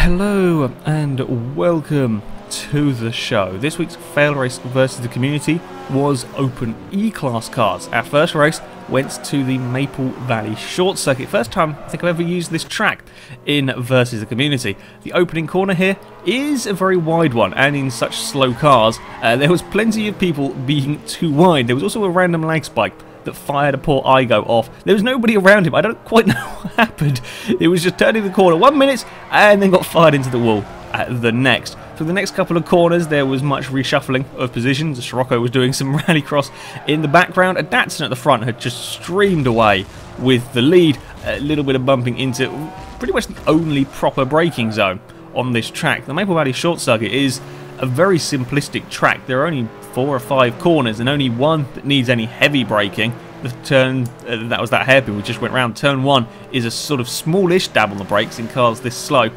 Hello and welcome to the show. This week's FailRace versus the community was Open E-Class cars. Our first race went to the Maple Valley Short Circuit. First time I think I've ever used this track in versus the community. The opening corner here is a very wide one, and in such slow cars, there was plenty of people being too wide. There was also a random lag spike that fired a poor Igo off. There was nobody around him. I don't quite know what happened. It was just turning the corner 1 minute and then got fired into the wall at the next. For the next couple of corners, there was much reshuffling of positions. The Scirocco was doing some rallycross in the background. A Datsun at the front had just streamed away with the lead. A little bit of bumping into pretty much the only proper braking zone on this track. The Maple Valley Short Circuit is a very simplistic track. There are only 4 or 5 corners and only one that needs any heavy braking. The turn, that was that hairpin we just went round. Turn 1 is a sort of smallish dab on the brakes in cars this slow.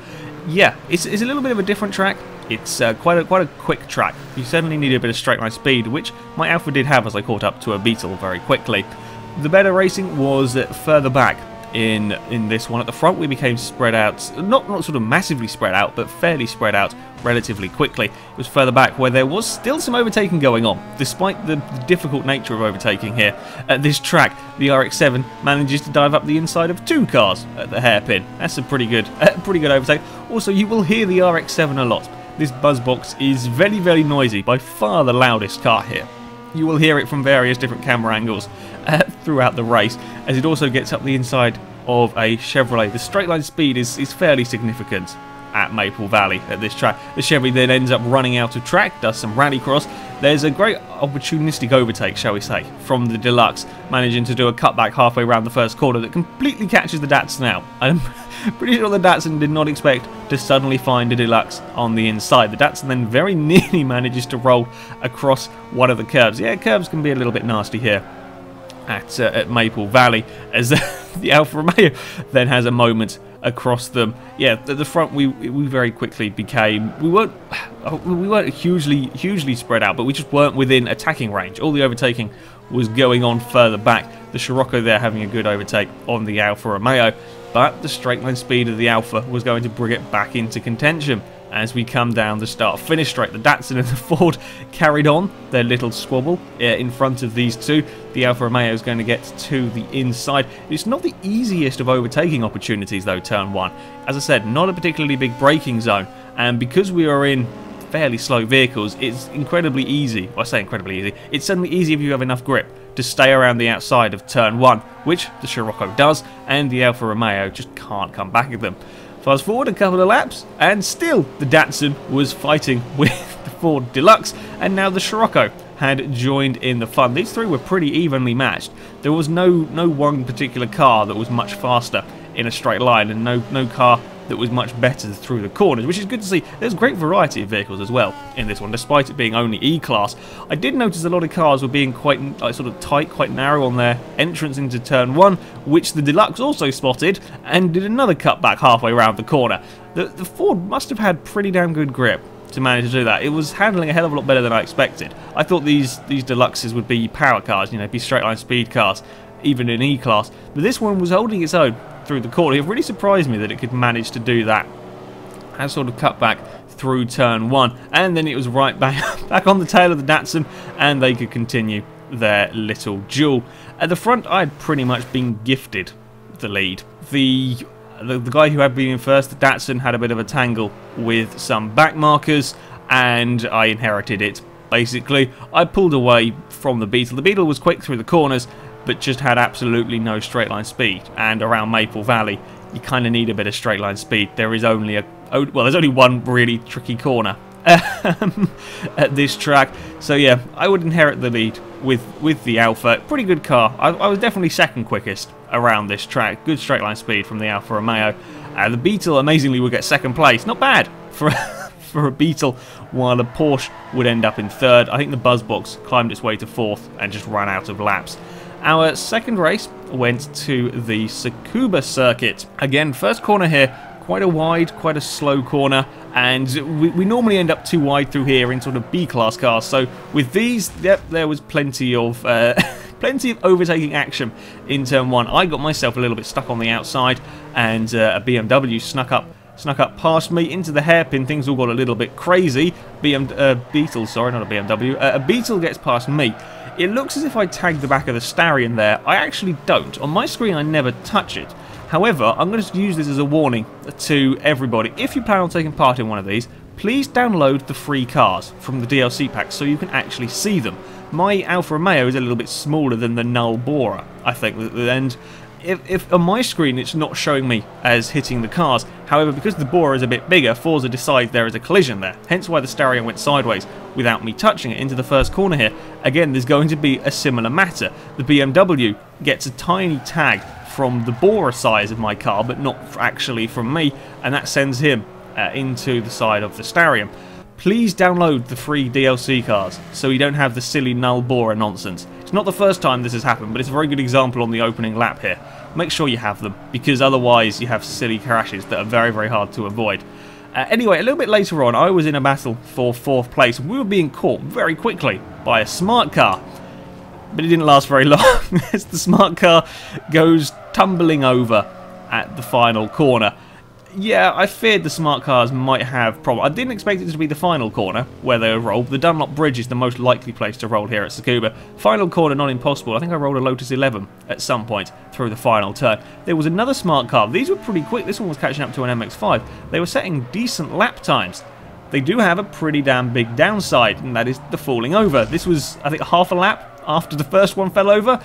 Yeah, it's a little bit of a different track. It's quite a quick track. You certainly need a bit of straight line speed, which my Alpha did have as I caught up to a Beetle very quickly. The better racing was further back. In this one at the front, we became spread out, not sort of massively spread out, but fairly spread out relatively quickly. It was further back where there was still some overtaking going on, despite the difficult nature of overtaking here. At this track, the RX-7 manages to dive up the inside of 2 cars at the hairpin. That's a pretty good overtake. Also, you will hear the RX-7 a lot. This buzzbox is very, very noisy, by far the loudest car here. You will hear it from various different camera angles throughout the race, as it also gets up the inside of a Chevrolet. The straight line speed is fairly significant at Maple Valley at this track. The Chevy then ends up running out of track, does some rallycross. There's a great opportunistic overtake, shall we say, from the Deluxe, managing to do a cutback halfway around the first corner that completely catches the Datsun out. I'm pretty sure the Datsun did not expect to suddenly find a Deluxe on the inside. The Datsun then very nearly manages to roll across one of the curves. Yeah, curves can be a little bit nasty here at Maple Valley, as the Alfa Romeo then has a moment across them. Yeah, at the front we very quickly became, we weren't hugely spread out, but we just weren't within attacking range. All the overtaking was going on further back. The Scirocco there having a good overtake on the Alfa Romeo, but the straight line speed of the Alfa was going to bring it back into contention as we come down the start-finish straight. The Datsun and the Ford carried on their little squabble in front of these two. The Alfa Romeo is going to get to the inside. It's not the easiest of overtaking opportunities though, turn 1. As I said, not a particularly big braking zone, and because we are in fairly slow vehicles, it's incredibly easy. Well, I say incredibly easy. It's certainly easy if you have enough grip to stay around the outside of turn 1, which the Scirocco does, and the Alfa Romeo just can't come back at them. Fast forward a couple of laps, and still the Datsun was fighting with the Ford Deluxe, and now the Scirocco had joined in the fun. These three were pretty evenly matched. There was no one particular car that was much faster in a straight line, and no car that was much better through the corners, which is good to see. There's great variety of vehicles as well in this one, despite it being only E-Class. I did notice a lot of cars were being quite sort of tight, quite narrow on their entrance into turn 1, which the Deluxe also spotted and did another cutback halfway around the corner. The Ford must have had pretty damn good grip to manage to do that. It was handling a hell of a lot better than I expected. I thought these Deluxes would be power cars, you know, be straight line speed cars, even in E-Class, but this one was holding its own through the corner. It really surprised me that it could manage to do that. Had sort of cut back through turn 1, and then it was right back on the tail of the Datsun, and they could continue their little duel. At the front, I had pretty much been gifted the lead. The guy who had been in first, the Datsun, had a bit of a tangle with some back markers, and I inherited it. Basically, I pulled away from the Beetle. The Beetle was quick through the corners, but just had absolutely no straight line speed, and around Maple Valley you kind of need a bit of straight line speed. There is only there's only one really tricky corner at this track, so yeah, I would inherit the lead with the Alpha. Pretty good car. I was definitely second quickest around this track. Good straight line speed from the Alfa Romeo. The Beetle amazingly would get second place. Not bad for for a Beetle, while a Porsche would end up in third. I think the Buzzbox climbed its way to fourth and just ran out of laps. Our second race went to the Tsukuba circuit. Again, first corner here, quite a wide, quite a slow corner, and we normally end up too wide through here in sort of B-class cars. So with these, yep, there was plenty of plenty of overtaking action in turn 1. I got myself a little bit stuck on the outside, and a BMW snuck up snuck up past me into the hairpin. Things all got a little bit crazy. Beetle, sorry, not a BMW. A Beetle gets past me. It looks as if I tagged the back of the Starion there. I actually don't. On my screen, I never touch it. However, I'm going to use this as a warning to everybody. If you plan on taking part in one of these, please download the free cars from the DLC pack so you can actually see them. My Alfa Romeo is a little bit smaller than the Null Borer, I think, and if on my screen it's not showing me as hitting the cars. However, because the Borer is a bit bigger, Forza decides there is a collision there, hence why the Starion went sideways without me touching it into the first corner here. Again, there's going to be a similar matter. The BMW gets a tiny tag from the Borer size of my car, but not actually from me, and that sends him into the side of the Starion. Please download the free DLC cars so you don't have the silly Null Borer nonsense. It's not the first time this has happened, but it's a very good example on the opening lap here. Make sure you have them, because otherwise you have silly crashes that are very, very hard to avoid. Anyway, a little bit later on, I was in a battle for 4th place. We were being caught very quickly by a smart car, but it didn't last very long as the smart car goes tumbling over at the final corner. Yeah, I feared the smart cars might have problems. I didn't expect it to be the final corner where they would roll. The Dunlop Bridge is the most likely place to roll here at Tsukuba. Final corner, not impossible. I think I rolled a Lotus 11 at some point through the final turn. There was another smart car. These were pretty quick. This one was catching up to an MX-5. They were setting decent lap times. They do have a pretty damn big downside, and that is the falling over. This was, I think, half a lap after the first one fell over.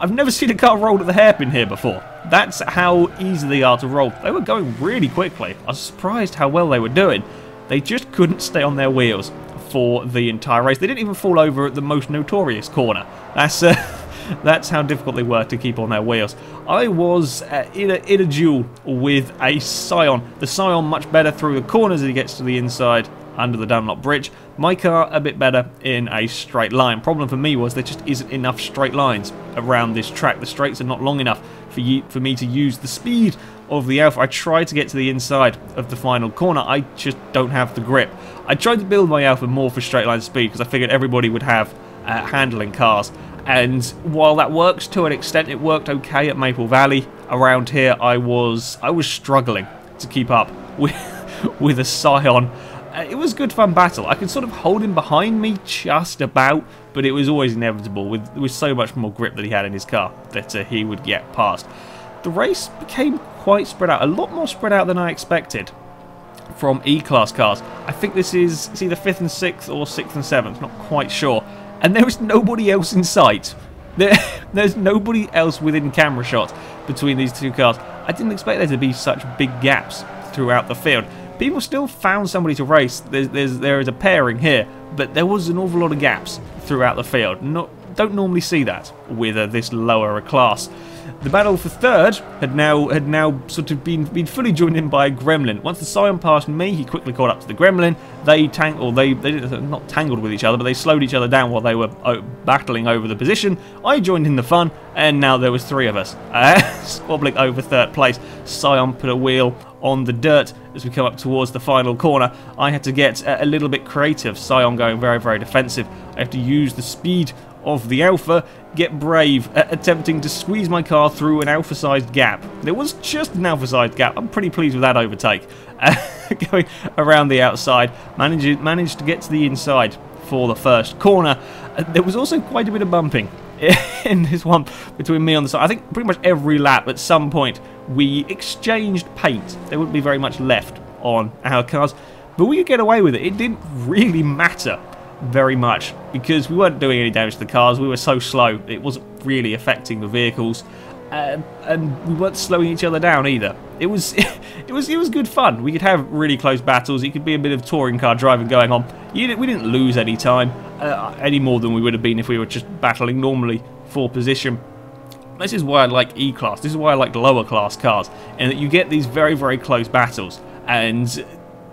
I've never seen a car roll at the hairpin here before. That's how easy they are to roll. They were going really quickly. I was surprised how well they were doing. They just couldn't stay on their wheels for the entire race. They didn't even fall over at the most notorious corner. That's how difficult they were to keep on their wheels. I was in a duel with a Scion. The Scion much better through the corners as he gets to the inside under the Dunlop Bridge. My car a bit better in a straight line. Problem for me was there just isn't enough straight lines around this track. The straights are not long enough for me to use the speed of the Alfa. I tried to get to the inside of the final corner. I just don't have the grip. I tried to build my Alfa more for straight line speed because I figured everybody would have handling cars. And while that works to an extent, it worked okay at Maple Valley. Around here, I was struggling to keep up with a Scion. It was a good fun battle. I could sort of hold him behind me just about, but it was always inevitable with so much more grip that he had in his car that he would get past. The race became quite spread out, a lot more spread out than I expected from E-Class cars. I think this is it's either 5th and 6th or 6th and 7th, not quite sure. And there is nobody else in sight. There's nobody else within camera shot between these two cars. I didn't expect there to be such big gaps throughout the field. People still found somebody to race. There is a pairing here, but there was an awful lot of gaps throughout the field. Don't normally see that with this lower class. The battle for 3rd had now sort of been fully joined in by a Gremlin. Once the Scion passed me, he quickly caught up to the Gremlin. They didn't not tangled with each other, but they slowed each other down while they were battling over the position. I joined in the fun, and now there was 3 of us squabbling over 3rd place. Scion put a wheel on the dirt as we come up towards the final corner. I had to get a little bit creative. Scion going very, very defensive. I have to use the speed of the Alfa, get brave at attempting to squeeze my car through an Alfa-sized gap. There was just an Alfa-sized gap. I'm pretty pleased with that overtake. Going around the outside, managed to get to the inside for the first corner. There was also quite a bit of bumping in this one between me on the side. I think pretty much every lap at some point we exchanged paint. There wouldn't be very much left on our cars, but we could get away with it. It didn't really matter very much because we weren't doing any damage to the cars. We were so slow it wasn't really affecting the vehicles, and we weren't slowing each other down either. It was good fun. We could have really close battles. It could be a bit of touring car driving going on. We didn't lose any time any more than we would have been if we were just battling normally for position. This is why I like E-Class. This is why I like lower class cars, and that you get these very, very close battles, and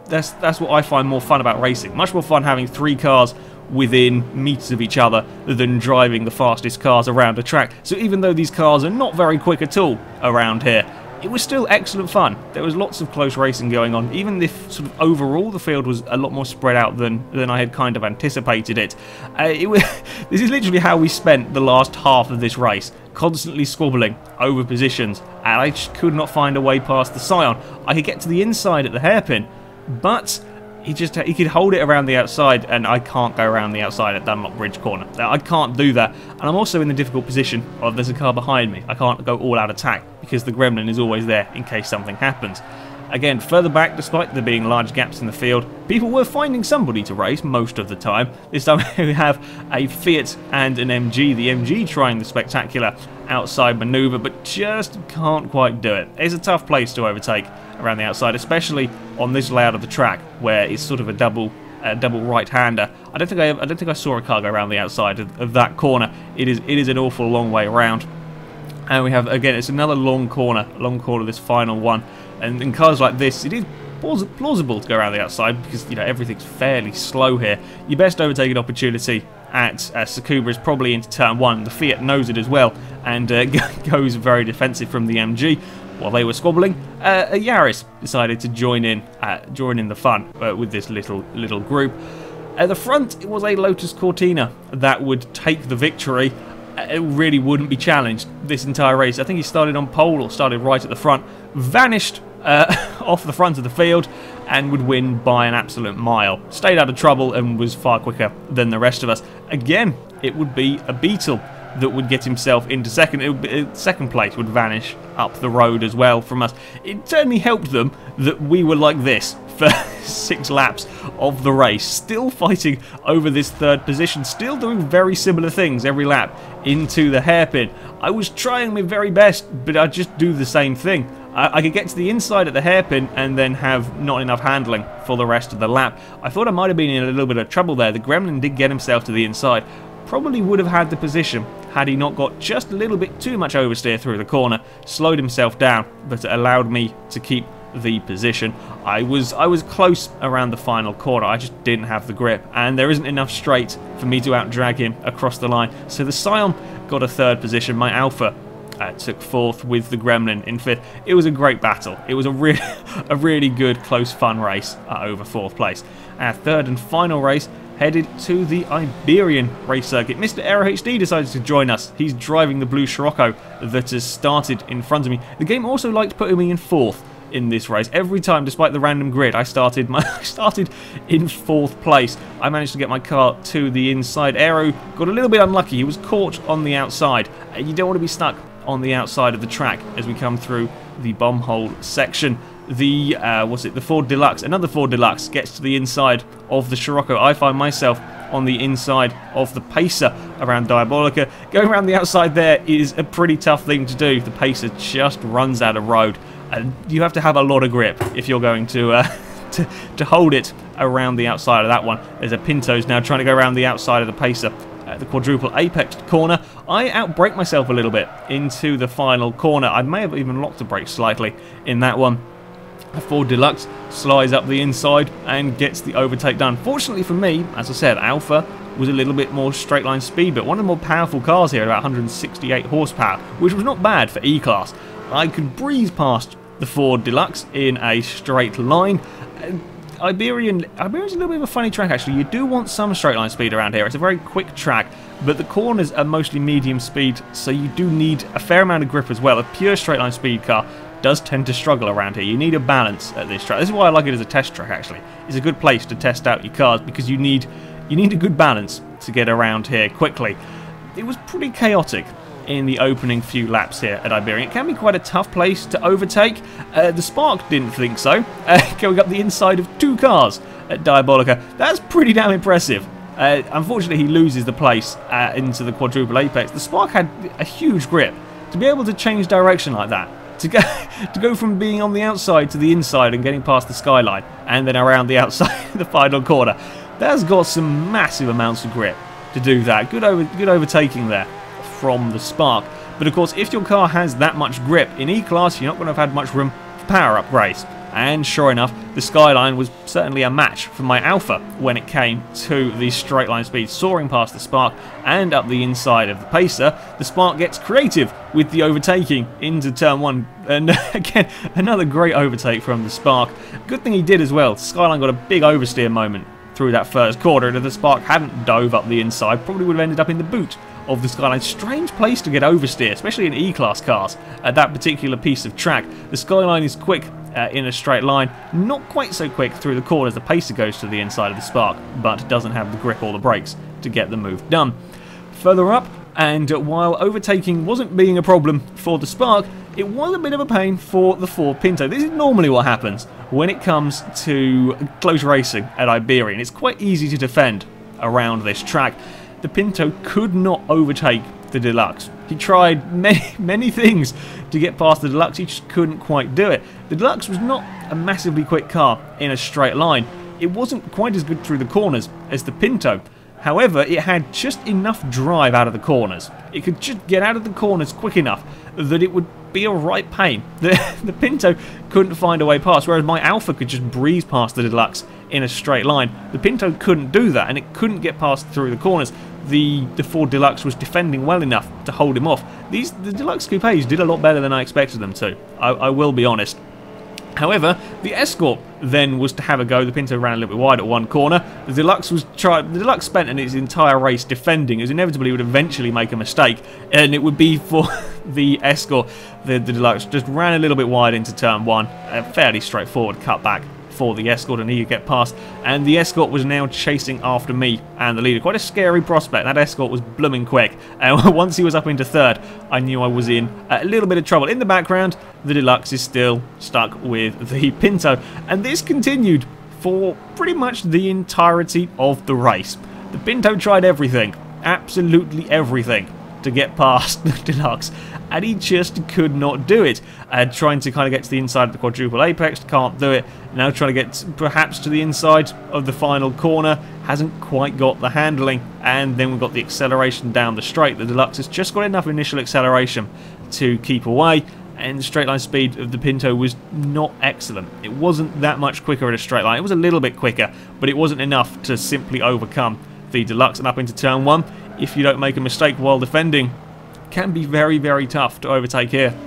that's what I find more fun about racing. Much more fun having 3 cars within meters of each other than driving the fastest cars around a track. So even though these cars are not very quick at all around here, it was still excellent fun. There was lots of close racing going on, even if sort of overall the field was a lot more spread out than I had kind of anticipated it. This is literally how we spent the last half of this race, constantly squabbling over positions, and I just could not find a way past the Scion. I could get to the inside at the hairpin, but he could hold it around the outside, and I can't go around the outside at Dunlop Bridge corner. I can't do that, and I'm also in the difficult position of there's a car behind me. I can't go all out attack because the Gremlin is always there in case something happens. Again, further back, despite there being large gaps in the field, people were finding somebody to race most of the time. This time we have a Fiat and an MG. The MG trying the spectacular outside manoeuvre, but just can't quite do it. It's a tough place to overtake around the outside, especially on this layout of the track where it's sort of a double right-hander. I don't think I saw a car go around the outside of that corner. It is an awful long way around. And we have, again, it's another long corner, this final one. And in cars like this, it is plausible to go around the outside because, you know, everything's fairly slow here. Your best overtaking opportunity at Tsukuba is probably into turn 1. The Fiat knows it as well and goes very defensive from the MG. While they were squabbling, a Yaris decided to join in the fun with this little group. At the front, it was a Lotus Cortina that would take the victory. It really wouldn't be challenged this entire race. I think he started on pole or started right at the front, vanished off the front of the field, and would win by an absolute mile. Stayed out of trouble and was far quicker than the rest of us. Again, it would be a Beetle that would get himself into second. Second place would vanish up the road as well from us. It certainly helped them that we were like this for 6 laps of the race, still fighting over this third position, still doing very similar things every lap into the hairpin. I was trying my very best, but I just do the same thing. I could get to the inside at the hairpin and then have not enough handling for the rest of the lap. I thought I might have been in a little bit of trouble there. The Gremlin did get himself to the inside. Probably would have had the position had he not got just a little bit too much oversteer through the corner, slowed himself down, but it allowed me to keep the position. I was close around the final corner, I just didn't have the grip, and there isn't enough straight for me to out-drag him across the line. So the Scion got a 3rd position, my Alpha took 4th with the Gremlin in 5th. It was a great battle. It was a really good, close, fun race over 4th place. Our 3rd and final race headed to the Iberian race circuit. Mr. Aero HD decided to join us. He's driving the blue Scirocco that has started in front of me. The game also liked putting me in 4th in this race. Every time, despite the random grid, I started in 4th place. I managed to get my car to the inside. Aero got a little bit unlucky. He was caught on the outside. You don't want to be stuck on the outside of the track as we come through the bomb hole section. The the Ford Deluxe, another Ford Deluxe, gets to the inside of the Scirocco. I find myself on the inside of the Pacer around Diabolica. Going around the outside there is a pretty tough thing to do. The Pacer just runs out of road, and you have to have a lot of grip if you're going to hold it around the outside of that one. There's a Pintos now trying to go around the outside of the Pacer. The quadruple apex corner, I outbrake myself a little bit into the final corner. I may have even locked the brake slightly in that one. The Ford Deluxe slides up the inside and gets the overtake done. Fortunately for me, as I said, Alpha was a little bit more straight line speed, but one of the more powerful cars here, about 168 horsepower, which was not bad for E-Class. I could breeze past the Ford Deluxe in a straight line. Iberian's a little bit of a funny track actually. You do want some straight line speed around here. It's a very quick track, but the corners are mostly medium speed, so you do need a fair amount of grip as well. A pure straight line speed car does tend to struggle around here. You need a balance at this track. This is why I like it as a test track actually. It's a good place to test out your cars because you need a good balance to get around here quickly. It was pretty chaotic in the opening few laps here at Iberian. It can be quite a tough place to overtake. The Spark didn't think so, going up the inside of 2 cars at Diabolica. That's pretty damn impressive. Unfortunately, he loses the place into the quadruple apex. The Spark had a huge grip. To be able to change direction like that, to go from being on the outside to the inside and getting past the skyline, and then around the outside of the final corner, that's got some massive amounts of grip to do that. Good overtaking there from the Spark. But of course, if your car has that much grip in E-Class, you're not going to have had much room for power upgrades. and sure enough, the Skyline was certainly a match for my Alpha when it came to the straight line speed, soaring past the Spark and up the inside of the Pacer. The Spark gets creative with the overtaking into turn 1, and again, another great overtake from the Spark. Good thing he did as well. Skyline got a big oversteer moment through that first corner, and if the Spark hadn't dove up the inside, probably would have ended up in the boot of the Skyline. Strange place to get oversteer, especially in E-Class cars at that particular piece of track. The Skyline is quick in a straight line, not quite so quick through the corners. The Pacer goes to the inside of the Spark, but doesn't have the grip or the brakes to get the move done. Further up, and while overtaking wasn't being a problem for the Spark, it was a bit of a pain for the Ford Pinto. This is normally what happens when it comes to close racing at Iberian. It's quite easy to defend around this track. The Pinto could not overtake the Deluxe. He tried many things to get past the Deluxe, he just couldn't quite do it. The Deluxe was not a massively quick car in a straight line. It wasn't quite as good through the corners as the Pinto. However, it had just enough drive out of the corners. It could just get out of the corners quick enough that it would be a right pain. The Pinto couldn't find a way past, whereas my Alpha could just breeze past the Deluxe in a straight line. The Pinto couldn't do that, and it couldn't get past through the corners. The Ford Deluxe was defending well enough to hold him off. The Deluxe Coupes did a lot better than I expected them to, I will be honest. However, the Escort then was to have a go. The Pinto ran a little bit wide at one corner. The Deluxe spent its entire race defending, as inevitably would eventually make a mistake, and it would be for the Escort. The Deluxe just ran a little bit wide into turn 1, a fairly straightforward cutback for the Escort, and he could get past, and the Escort was now chasing after me and the leader. Quite a scary prospect. That Escort was blooming quick, and once he was up into third, I knew I was in a little bit of trouble. In the background, the Deluxe is still stuck with the Pinto, and this continued for pretty much the entirety of the race. The Pinto tried everything, absolutely everything, to get past the Deluxe, and he just could not do it. Trying to kind of get to the inside of the quadruple apex, can't do it. Now trying to get perhaps to the inside of the final corner, hasn't quite got the handling, and then we've got the acceleration down the straight. The Deluxe has just got enough initial acceleration to keep away, and the straight line speed of the Pinto was not excellent. It wasn't that much quicker at a straight line. It was a little bit quicker, but it wasn't enough to simply overcome the Deluxe. And up into turn 1, if you don't make a mistake while defending, can be very, very tough to overtake here.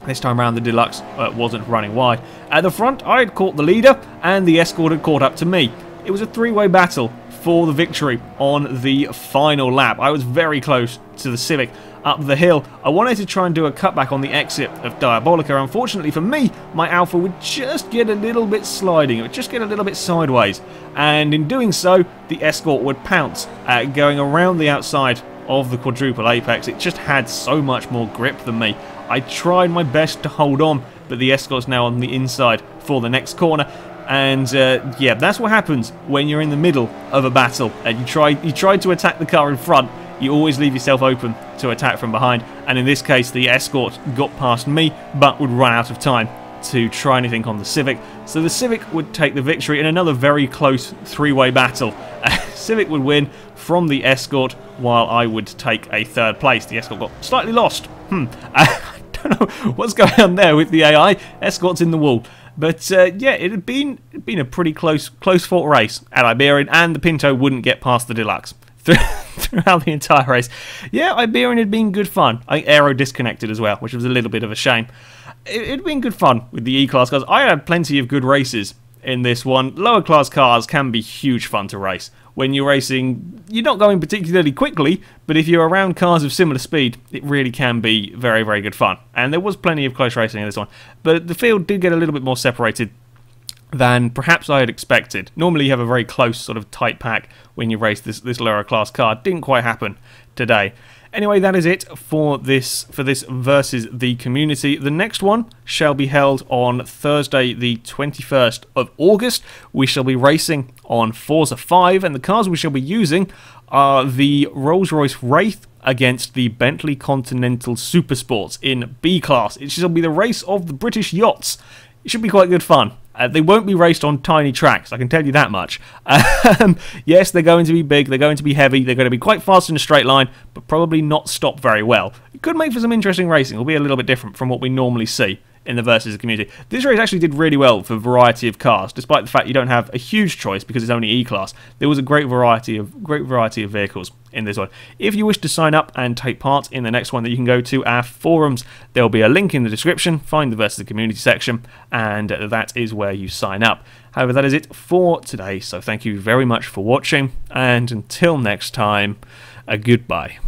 This time around, the Deluxe wasn't running wide. At the front, I had caught the leader, and the Escort had caught up to me. It was a three-way battle for the victory on the final lap. I was very close to the Civic up the hill. I wanted to try and do a cutback on the exit of Diabolica. Unfortunately for me, my Alpha would just get a little bit sliding. It would just get a little bit sideways. And in doing so, the Escort would pounce, going around the outside of the quadruple apex. It just had so much more grip than me. I tried my best to hold on, but the Escort's now on the inside for the next corner. And yeah, that's what happens when you're in the middle of a battle and you try to attack the car in front. You always leave yourself open to attack from behind, and in this case the Escort got past me but would run out of time to try anything on the Civic. So the Civic would take the victory in another very close three-way battle. Civic would win from the Escort, while I would take a third place. The Escort got slightly lost. I don't know what's going on there with the AI. Escort's in the wall. But yeah, it had been a pretty close fought race at Iberian, and the Pinto wouldn't get past the Deluxe throughout the entire race. Yeah, Iberian had been good fun. I aero disconnected as well, which was a little bit of a shame. It'd been good fun with the E-Class cars. I had plenty of good races in this one. Lower class cars can be huge fun to race. When you're racing, you're not going particularly quickly, but if you're around cars of similar speed, it really can be very, very good fun. And there was plenty of close racing in this one. But the field did get a little bit more separated than perhaps I had expected. Normally you have a very close sort of tight pack when you race this lower class car. Didn't quite happen today. Anyway, that is it for this versus the community. The next one shall be held on Thursday, the 21st of August. We shall be racing on Forza 5, and the cars we shall be using are the Rolls-Royce Wraith against the Bentley Continental Supersports in B class. It shall be the race of the British yachts. It should be quite good fun. They won't be raced on tiny tracks, I can tell you that much. Yes, they're going to be big, they're going to be heavy, they're going to be quite fast in a straight line, but probably not stop very well. It could make for some interesting racing. It'll be a little bit different from what we normally see in the versus community. This race actually did really well for a variety of cars, despite the fact you don't have a huge choice because it's only E-Class. There was a great variety of vehicles in this one. If you wish to sign up and take part in the next one, that you can go to our forums. There'll be a link in the description, find the versus community section, and that is where you sign up. However, that is it for today, so thank you very much for watching, and until next time, a goodbye.